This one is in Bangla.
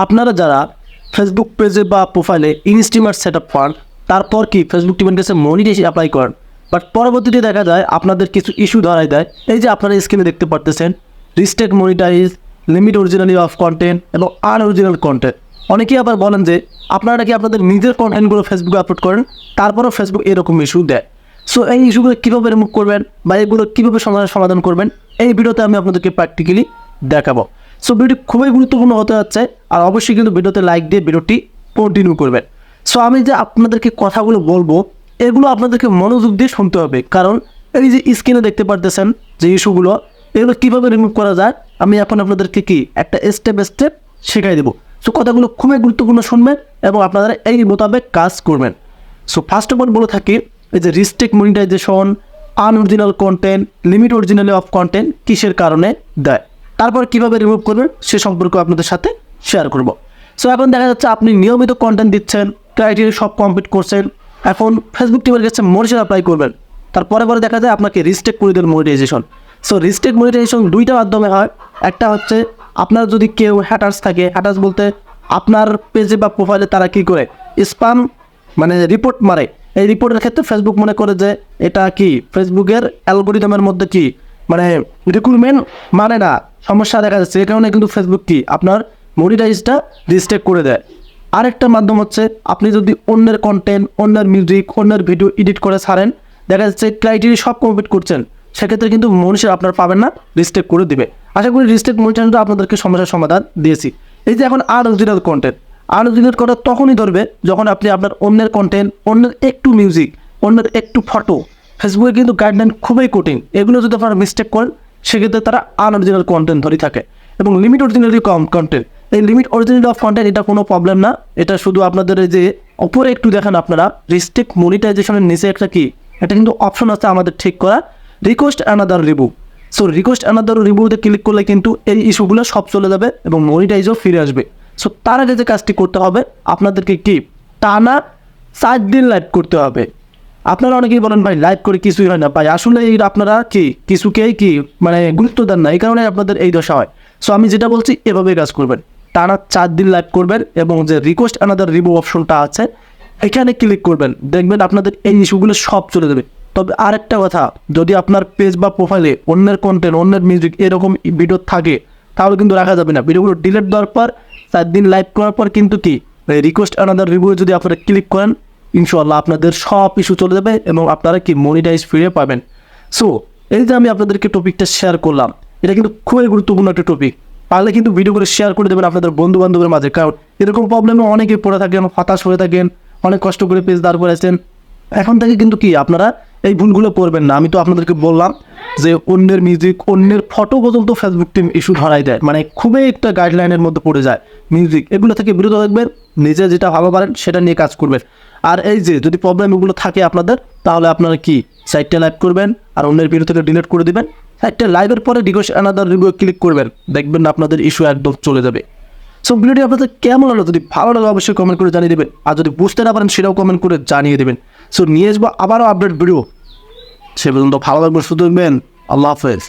আপনারা যারা ফেসবুক পেজে বা প্রোফাইলে ইনস্ট্রিমার সেট আপ পান, তারপর কি ফেসবুক টিমের কাছে মনিটাইজেশন অ্যাপ্লাই করেন, বাট পরবর্তীতে দেখা যায় আপনাদের কিছু ইস্যু ধরাই দেয়। এই যে আপনারা স্ক্রিনে দেখতে পারতেছেন, restrict monetize, limit originally of content এবং আনঅরিজিনাল কন্টেন্ট। অনেকেই আবার বলেন যে আপনারা নাকি আপনাদের নিজের কন্টেন্টগুলো ফেসবুকে আপলোড করেন, তারপরেও ফেসবুক এরকম ইস্যু দেয়। সো এই ইস্যুগুলো কীভাবে রিমুভ করবেন বা এগুলো কীভাবে সমাধান করবেন, এই ভিডিওতে আমি আপনাদেরকে প্র্যাকটিক্যালি দেখাবো। সো ভিডিওটি খুবই গুরুত্বপূর্ণ হতে যাচ্ছে, আর অবশ্যই কিন্তু ভিডিওতে লাইক দিয়ে ভিডিওটি কন্টিনিউ করবেন। সো আমি যে আপনাদেরকে কথাগুলো বলবো, এগুলো আপনাদেরকে মনোযোগ দিয়ে শুনতে হবে, কারণ এই যে স্ক্রিনে দেখতে পারতেছেন যে ইস্যুগুলো, এগুলো কীভাবে রিমুভ করা যায় আমি এখন আপনাদেরকে একটা স্টেপ বাই স্টেপ শেখাই দেবো। সো কথাগুলো খুবই গুরুত্বপূর্ণ শুনবেন এবং আপনারা এই মোতাবেক কাজ করবেন। সো ফার্স্ট অফ অল বলে থাকি, এই যে restrict monetization, unoriginal content, limit originally of content কিসের কারণে দেয়, তারপর কীভাবে রিমুভ করবেন সে সম্পর্কে আপনাদের সাথে শেয়ার করব। সো এখন দেখা যাচ্ছে আপনি নিয়মিত কন্টেন্ট দিচ্ছেন, ক্রাইটেরিয়া সব কমপ্লিট করছেন, এখন ফেসবুক টিমের কাছে মনিটাইজেশন অ্যাপ্লাই করবেন, তারপরে দেখা যায় আপনাকে রিস্ট্রিক্ট করে দেন মনিটাইজেশন। সো রিস্ট্রিক্ট মনিটাইজেশন দুইটা মাধ্যমে হয়। একটা হচ্ছে আপনার যদি কেউ হ্যাটার্স থাকে, হ্যাটার্স বলতে আপনার পেজে বা প্রোফাইলে তারা কী করে স্প্যাম রিপোর্ট মারে। এই রিপোর্টের ক্ষেত্রে ফেসবুক মনে করে যে এটা কি ফেসবুকের অ্যালগোরিদমের মধ্যে রিক্রুটমেন্ট মানে না, সমস্যা দেখা যাচ্ছে। এই কারণে কিন্তু ফেসবুক আপনার মনিটাইজটা রিস্ট্রিক্ট করে দেয়। আরেকটা মাধ্যম হচ্ছে আপনি যদি অন্যের কন্টেন্ট, অন্যের মিউজিক, অন্যের ভিডিও এডিট করে ছাড়েন, দেখা যাচ্ছে ক্রাইটেরিয়া সব কমপ্লিট করছেন, সেক্ষেত্রে কিন্তু মনিটাইজেশন আপনার পাবেন না, রিস্ট্রিক্ট করে দিবে। আশা করি রিস্ট্রিক্ট মনিটাইজেশনটা আপনাদেরকে সমস্যার সমাধান দিয়েছি। এই যে এখন আনঅরিজিনাল কন্টেন্ট তখনই ধরবে যখন আপনি আপনার অন্যের কন্টেন্ট, অন্যের একটু মিউজিক, অন্যের একটু ফটো, ফেসবুকে কিন্তু গাইডলাইন খুবই কঠিন, এগুলো যদি আপনারা মিস্টেক করেন সেক্ষেত্রে তারা আনঅরিজিনাল কন্টেন্ট ধরে থাকে। এবং লিমিট অরিজিনালি কন্টেন্ট, এই লিমিট অরিজিনালি অফ কন্টেন্ট এটা কোনো প্রবলেম না, এটা শুধু আপনাদের এই যে ওপরে একটু দেখেন আপনারা রিস্ট্রিক্ট মনিটাইজেশনের নিচে এটা কিন্তু অপশন আছে আমাদের ঠিক করা, request another review. So request another রিভিউতে ক্লিক করলে কিন্তু এই ইস্যুগুলো সব চলে যাবে এবং মনিটাইজও ফিরে আসবে। সো তার আগে যে কাজটি করতে হবে, আপনাদেরকে টানা 4 দিন লাইভ করতে হবে। আপনারা অনেকেই বলেন ভাই লাইভ করে কিছুই হয় না। ভাই আসলে আপনারা কিছুকেই গুরুত্ব দেন না, এই কারণে আপনাদের এই দশা হয়। সো আমি যেটা বলছি এভাবেই কাজ করবেন, টানা 4 দিন লাইভ করবেন এবং যে রিকোয়েস্ট অ্যানাদার রিভিউ অপশনটা আছে এখানে ক্লিক করবেন, দেখবেন আপনাদের এই ইস্যুগুলো সব চলে যাবে। তবে আরেকটা কথা, যদি আপনার পেজ বা প্রোফাইলে অন্যের কন্টেন্ট, অন্যের মিউজিক এরকম ভিডিও থাকে, তাহলে কিন্তু রাখা যাবে না। ভিডিওগুলো ডিলিট দেওয়ার পর 4 দিন লাইভ করার পর কিন্তু রিকোয়েস্ট অ্যানাদার রিভিউ যদি আপনারা ক্লিক করেন, ইনশাআল্লাহ আপনাদের সব ইস্যু চলে যাবে এবং আপনারা মনিটাইজ ফিরে পাবেন। সো এই যে আমি আপনাদেরকে টপিকটা শেয়ার করলাম, এটা কিন্তু খুবই গুরুত্বপূর্ণ একটা টপিক। পারলে কিন্তু ভিডিও করে শেয়ার করে দেবেন আপনাদের বন্ধু বান্ধবের মাঝে, কারণ এরকম প্রবলেমে অনেকে পড়ে থাকেন, হতাশ হয়ে থাকেন, অনেক কষ্ট করে পেজ দাঁড় করেছেন। এখন থেকে কিন্তু আপনারা এই ভুলগুলো করবেন না। আমি তো আপনাদেরকে বললাম যে অন্যের মিউজিক, অন্যের ফটো পর্যন্ত ফেসবুক টিম ইস্যু ধরাই দেয়, খুবই একটা গাইডলাইনের মধ্যে পড়ে যায় মিউজিক। এগুলো থেকে বিরত থাকবেন, নিজে যেটা ভালো পারেন সেটা নিয়ে কাজ করবেন। আর এই যে যদি প্রবলেম এগুলো থাকে আপনাদের, তাহলে আপনারা সাইটটা লাইভ করবেন আর অন্যের ভিডিও থেকে ডিলিট করে দেবেন। সাইটটা লাইভের পরে রিকোয়েস্ট অ্যানাদার রিভিউ ক্লিক করবেন, দেখবেন আপনাদের ইস্যু একদম চলে যাবে। সো ভিডিওটি আপনাদের কেমন হলো, যদি ভালো লাগে অবশ্যই কমেন্ট করে জানিয়ে দেবেন, আর যদি বুঝতে না পারেন সেটাও কমেন্ট করে জানিয়ে দেবেন। সো নিয়ে আসবো আবারও আপডেট ভিডিও, সে পর্যন্ত ভালো থাকবেন, সুস্থ থাকবেন। আল্লাহ হাফেজ।